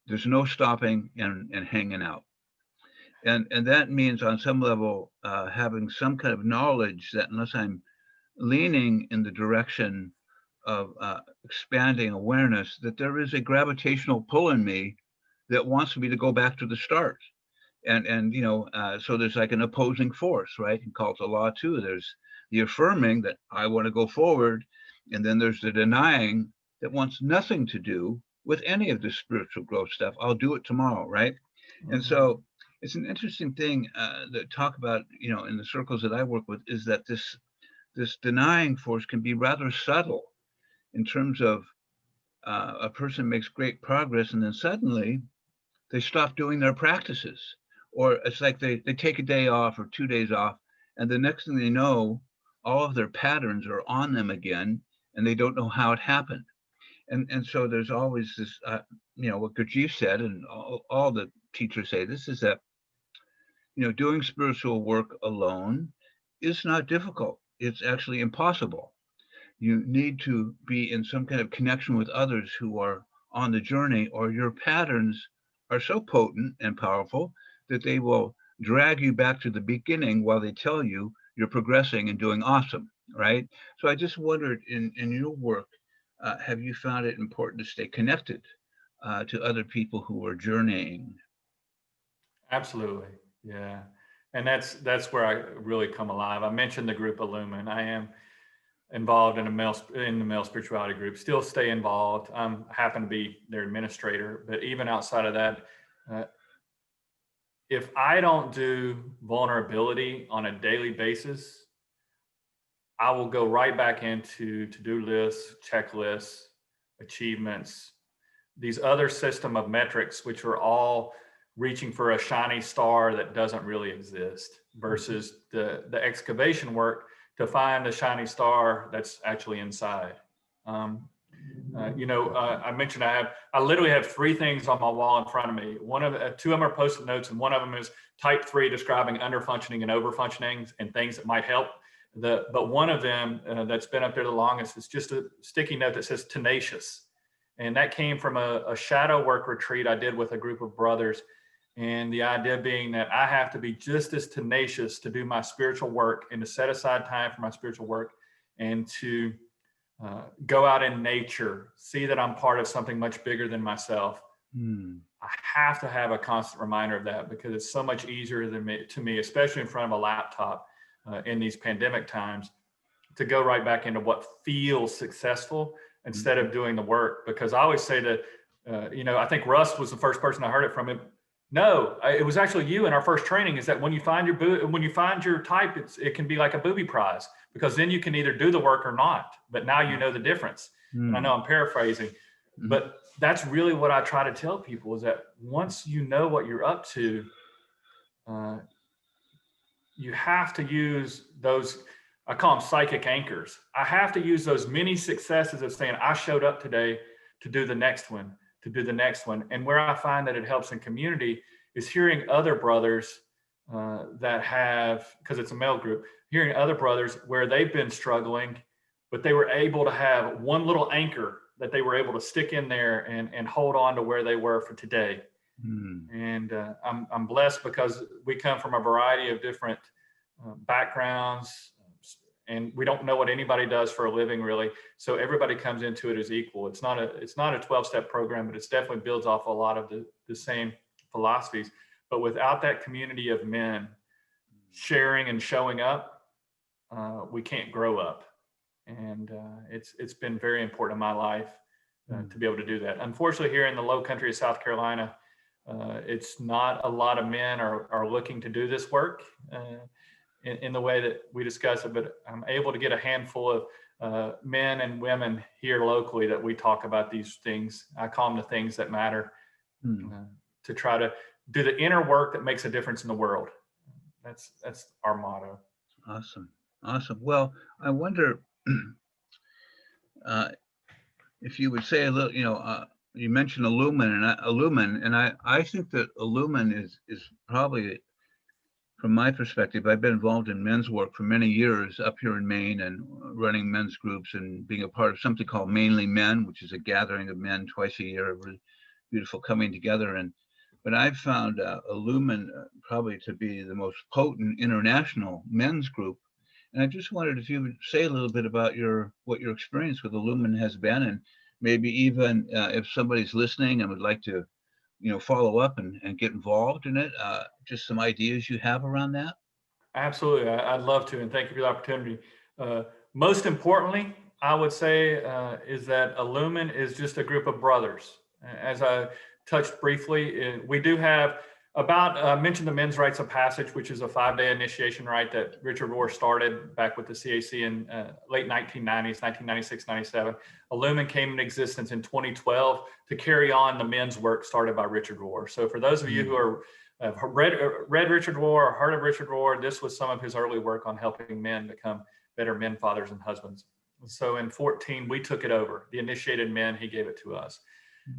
There's no stopping and hanging out. And that means on some level having some kind of knowledge that unless I'm leaning in the direction of expanding awareness, that there is a gravitational pull in me that wants me to go back to the start. And so there's like an opposing force, right? And call it the law too. There's the affirming that I want to go forward, and then there's the denying that wants nothing to do with any of the spiritual growth stuff. I'll do it tomorrow, right? Mm-hmm. And so it's an interesting thing that talk about, in the circles that I work with, is that this denying force can be rather subtle in terms of a person makes great progress and then suddenly they stop doing their practices, or it's like they take a day off or 2 days off, and the next thing they know, all of their patterns are on them again, and they don't know how it happened. And so there's always this, what Gurdjieff said, and all the teachers say this, is that, doing spiritual work alone is not difficult. It's actually impossible. You need to be in some kind of connection with others who are on the journey, or your patterns are so potent and powerful that they will drag you back to the beginning while they tell you you're progressing and doing awesome, right? So I just wondered, in your work, have you found it important to stay connected to other people who are journeying? Absolutely, yeah. And that's where I really come alive. I mentioned the group of Lumen. I am involved in the male spirituality group, still stay involved. I happen to be their administrator, but even outside of that, if I don't do vulnerability on a daily basis, I will go right back into to-do lists, checklists, achievements, these other system of metrics, which are all reaching for a shiny star that doesn't really exist, versus the excavation work to find the shiny star that's actually inside. I mentioned I literally have 3 things on my wall in front of me. 2 of them are Post-it notes, and one of them is type 3, describing underfunctioning and overfunctioning and things that might help. But one of them that's been up there the longest is just a sticky note that says tenacious. And that came from a shadow work retreat I did with a group of brothers. And the idea being that I have to be just as tenacious to do my spiritual work and to set aside time for my spiritual work, and to go out in nature, see that I'm part of something much bigger than myself. I have to have a constant reminder of that, because it's so much easier to me, especially in front of a laptop in these pandemic times, to go right back into what feels successful instead of doing the work. Because I always say that, I think Russ was the first person I heard it from. No, it was actually you in our first training, is that when you find your type, it can be like a booby prize, because then you can either do the work or not, but now you know the difference. And I know I'm paraphrasing, but that's really what I try to tell people, is that once you know what you're up to, you have to use those I call them psychic anchors. I have to use those many successes of saying, I showed up today to do the next one, to do the next one. And where I find that it helps in community is hearing other brothers that have, because it's a male group, hearing other brothers where they've been struggling, but they were able to have one little anchor that they were able to stick in there and hold on to where they were for today. And I'm blessed because we come from a variety of different backgrounds, and we don't know what anybody does for a living, really. So everybody comes into it as equal. It's not a 12-step program, but it's definitely builds off a lot of the same philosophies. But without that community of men sharing and showing up, we can't grow up. And it's been very important in my life to be able to do that. Unfortunately, here in the low country of South Carolina, it's not a lot of men are looking to do this work in the way that we discuss it, but I'm able to get a handful of men and women here locally that we talk about these things. I call them the things that matter, to try to do the inner work that makes a difference in the world. That's our motto. Awesome. Well, I wonder if you would say a little, you mentioned Lumen, and I think that Lumen is probably, from my perspective, I've been involved in men's work for many years up here in Maine and running men's groups and being a part of something called Mainly Men, which is a gathering of men twice a year, a really beautiful coming together. But I've found Lumen probably to be the most potent international men's group. And I just wondered if you would say a little bit about what your experience with Lumen has been, and maybe even if somebody's listening and would like to, follow up and get involved in it, just some ideas you have around that. Absolutely. I'd love to. And thank you for the opportunity. Most importantly, I would say is that Lumen is just a group of brothers. As I touched briefly, we do have mentioned the Men's Rites of Passage, which is a 5-day initiation rite that Richard Rohr started back with the CAC in late 1990s, 1996, 97. Lumen came into existence in 2012 to carry on the men's work started by Richard Rohr. So for those of you who have read Richard Rohr or heard of Richard Rohr, this was some of his early work on helping men become better men, fathers, and husbands. So in 2014, we took it over. The initiated men, he gave it to us.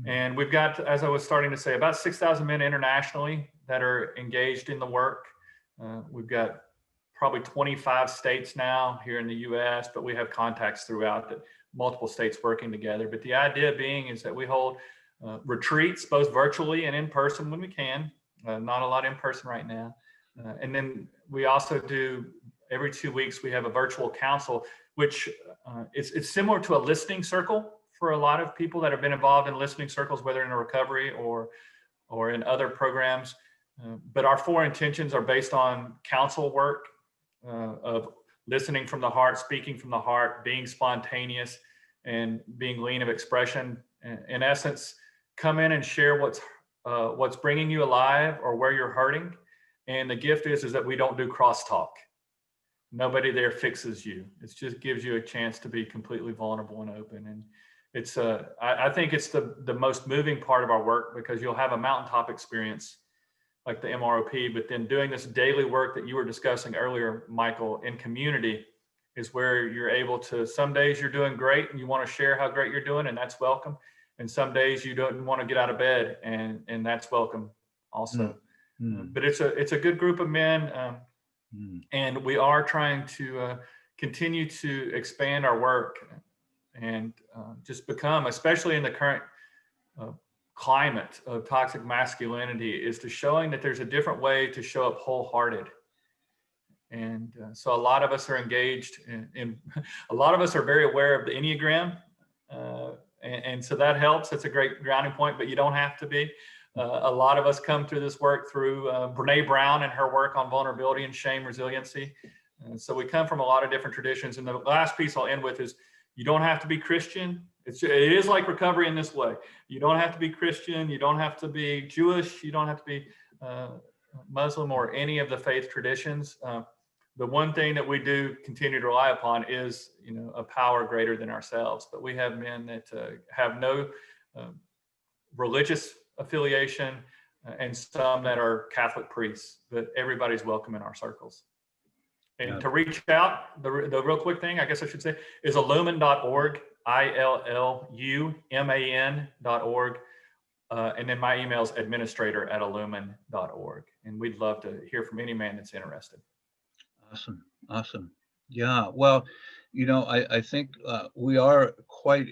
And we've got, as I was starting to say, about 6,000 men internationally that are engaged in the work. We've got probably 25 states now here in the US, but we have contacts throughout multiple states working together. But the idea being is that we hold retreats, both virtually and in person when we can. Not a lot in person right now. And then we also do, every 2 weeks, we have a virtual council, which it's similar to a listening circle for a lot of people that have been involved in listening circles, whether in a recovery or in other programs. But our 4 intentions are based on counsel work of listening from the heart, speaking from the heart, being spontaneous, and being lean of expression. In essence, come in and share what's bringing you alive or where you're hurting. And the gift is that we don't do crosstalk. Nobody there fixes you. It just gives you a chance to be completely vulnerable and open. And it's I think it's the most moving part of our work, because you'll have a mountaintop experience like the MROP, but then doing this daily work that you were discussing earlier, Michael, in community is where you're able to, some days you're doing great and you want to share how great you're doing, and that's welcome. And some days you don't want to get out of bed, and that's welcome also. But it's a good group of men, and we are trying to continue to expand our work and just become, especially in the current climate of toxic masculinity, is to showing that there's a different way to show up wholehearted. And so a lot of us are engaged in a lot of us are very aware of the Enneagram. And so that helps. It's a great grounding point, but you don't have to be. A lot of us come through this work through Brene Brown and her work on vulnerability and shame resiliency. And so we come from a lot of different traditions. And the last piece I'll end with is, you don't have to be Christian. It is like recovery in this way. You don't have to be Christian. You don't have to be Jewish. You don't have to be Muslim or any of the faith traditions. The one thing that we do continue to rely upon is, a power greater than ourselves. But we have men that have no religious affiliation, and some that are Catholic priests. But everybody's welcome in our circles. And Yeah. to reach out, the real quick thing, I guess I should say, is illumin.org, ILLUMAN.org. And then my email is administrator@illumin.org. And we'd love to hear from any man that's interested. Awesome. Awesome. Yeah. Well, I think we are quite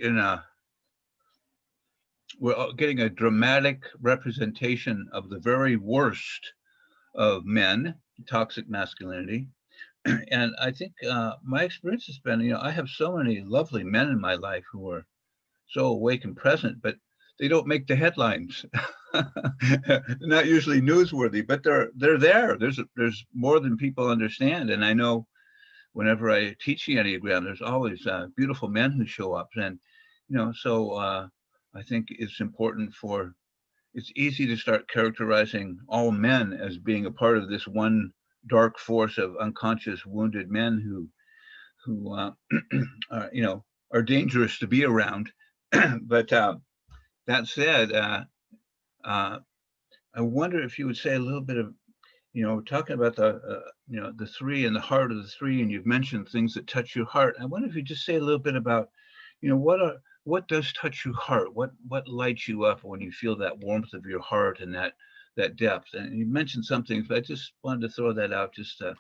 we're getting a dramatic representation of the very worst of men, toxic masculinity. And I think my experience has been, I have so many lovely men in my life who are so awake and present, but they don't make the headlines. They're not usually newsworthy, but they're there. There's more than people understand. And I know whenever I teach the Enneagram, there's always beautiful men who show up. And, so I think it's important it's easy to start characterizing all men as being a part of this one dark force of unconscious wounded men who are dangerous to be around. But that said, I wonder if you would say a little bit of, talking about the three and the heart of the three, and you've mentioned things that touch your heart. I wonder if you just say a little bit about, what does touch your heart? What lights you up when you feel that warmth of your heart and that depth? And you mentioned some things, but I just wanted to throw that out just to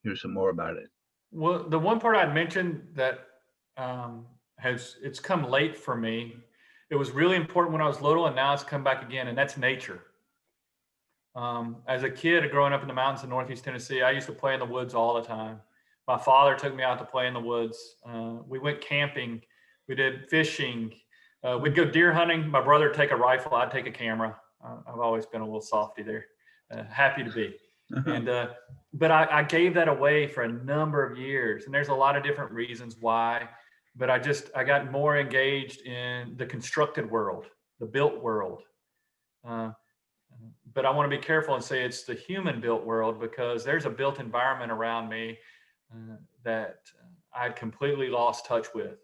hear some more about it. Well, the one part I mentioned that it's come late for me. It was really important when I was little, and now it's come back again, and that's nature. As a kid growing up in the mountains in Northeast Tennessee, I used to play in the woods all the time. My father took me out to play in the woods. We went camping. We did fishing. We'd go deer hunting. My brother would take a rifle. I'd take a camera. I've always been a little softy there. Happy to be. But I gave that away for a number of years. And there's a lot of different reasons why. But I got more engaged in the constructed world, the built world. But I want to be careful and say it's the human built world, because there's a built environment around me that I'd completely lost touch with.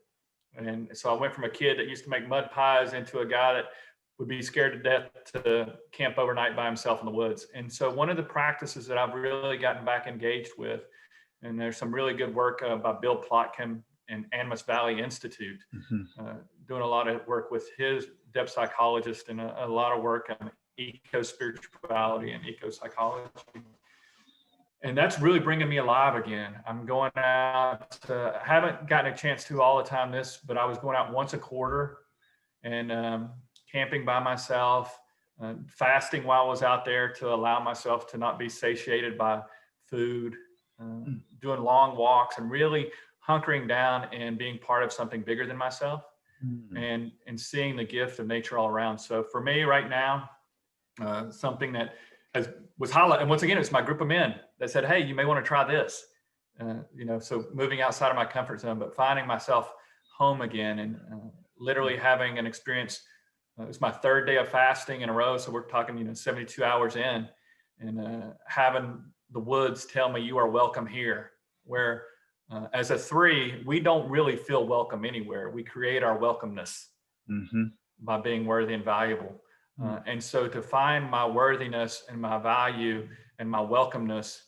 And so I went from a kid that used to make mud pies into a guy that would be scared to death to camp overnight by himself in the woods. And so one of the practices that I've really gotten back engaged with, and there's some really good work by Bill Plotkin and Animas Valley Institute, doing a lot of work with his depth psychologist, and a lot of work on eco-spirituality and eco-psychology. And that's really bringing me alive again. I'm going out I haven't gotten a chance to all the time but I was going out once a quarter and camping by myself, fasting while I was out there to allow myself to not be satiated by food, doing long walks and really hunkering down and being part of something bigger than myself, and seeing the gift of nature all around. So for me right now, something that was highlighted, and once again, it's my group of men that said, hey, you may want to try this. So moving outside of my comfort zone, but finding myself home again, and literally having an experience. It was my third day of fasting in a row. So we're talking, 72 hours in, and having the woods tell me you are welcome here, where as a three, we don't really feel welcome anywhere. We create our welcomeness by being worthy and valuable. And so to find my worthiness and my value and my welcomeness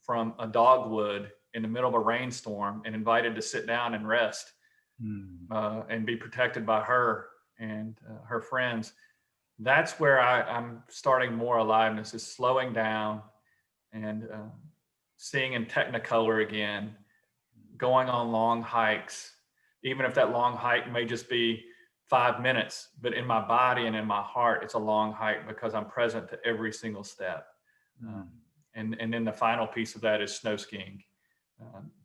from a dogwood in the middle of a rainstorm, and invited to sit down and rest and be protected by her and her friends, that's where I'm starting more aliveness, is slowing down and seeing in technicolor again, going on long hikes, even if that long hike may just be 5 minutes, but in my body and in my heart, it's a long hike because I'm present to every single step. And then the final piece of that is snow skiing.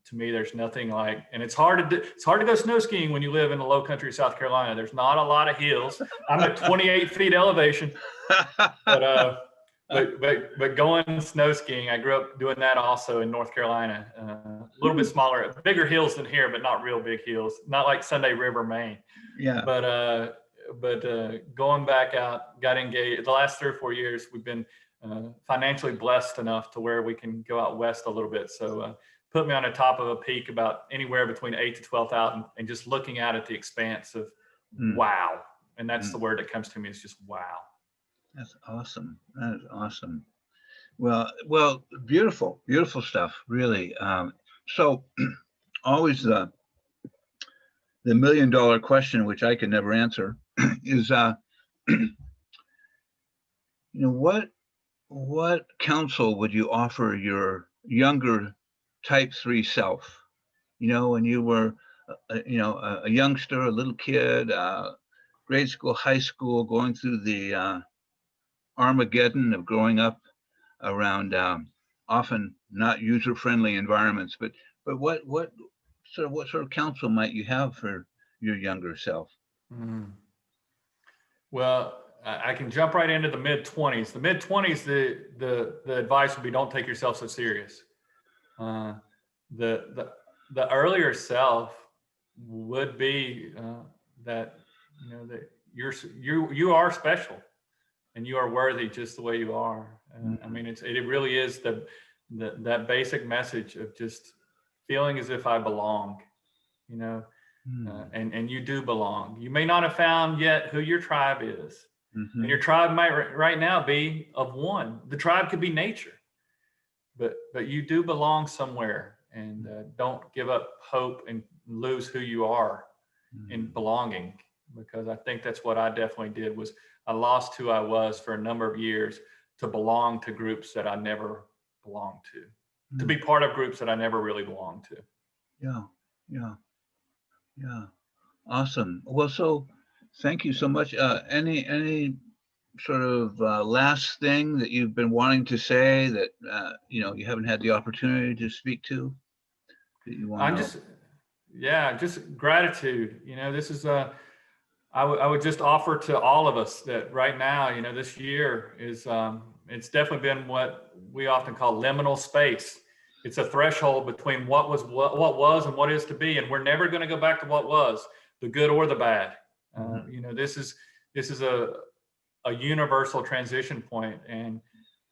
To me, there's nothing like, and it's hard to go snow skiing when you live in the low country of South Carolina. There's not a lot of hills. I'm at 28 feet elevation, but going snow skiing, I grew up doing that also in North Carolina. A little bit smaller, bigger hills than here, but not real big hills. Not like Sunday River, Maine. Yeah. But going back out, got engaged. The last 3 or 4 years, we've been financially blessed enough to where we can go out west a little bit. So put me on the top of a peak about anywhere between 8,000 to 12,000, and just looking out at the expanse of wow. And that's the word that comes to me, is just wow. That's awesome. That is awesome. Well, beautiful, beautiful stuff, really. So always the million dollar question, which I can never answer, is what counsel would you offer your younger type 3 self? When you were a youngster, a little kid, grade school, high school, going through the Armageddon of growing up around often not user-friendly environments. But what sort of counsel might you have for your younger self? Mm. Well, I can jump right into the mid 20s. The mid 20s, the advice would be don't take yourself so serious. Uh, the earlier self would be that that you are special and you are worthy just the way you are. I mean, it really is that basic message of just feeling as if I belong, you know, and you do belong. You may not have found yet who your tribe is, and your tribe might right now be of one. The tribe could be nature, but you do belong somewhere, and don't give up hope and lose who you are in belonging, because I think that's what I definitely did. Was I lost who I was for a number of years to belong to groups that I never belonged to be part of groups that I never really belonged to. Yeah, yeah, yeah. Awesome. Well, so thank you so much. Any sort of last thing that you've been wanting to say that you haven't had the opportunity to speak to that you want I'm to? just, yeah, just gratitude. This is I would just offer to all of us that right now, this year is, it's definitely been what we often call liminal space. It's a threshold between what was and what is to be, and we're never going to go back to what was, the good or the bad. This is a universal transition point, and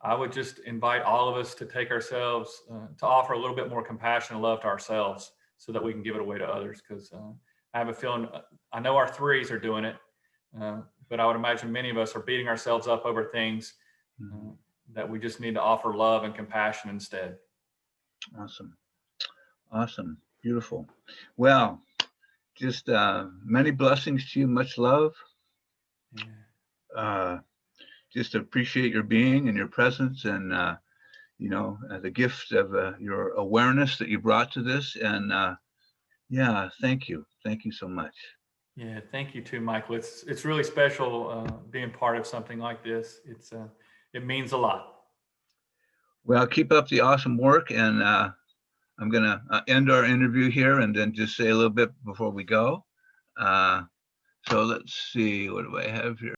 I would just invite all of us to take ourselves to offer a little bit more compassion and love to ourselves, so that we can give it away to others. Because I have a feeling, I know our threes are doing it, but I would imagine many of us are beating ourselves up over things that we just need to offer love and compassion instead. Awesome. Awesome. Beautiful. Well, just many blessings to you. Much love. Just appreciate your being and your presence, and the gift of your awareness that you brought to this. And yeah, thank you so much. Yeah, thank you too, Michael. It's really special being part of something like this. It means a lot. Well, keep up the awesome work, and I'm going to end our interview here and then just say a little bit before we go. So let's see, what do I have here?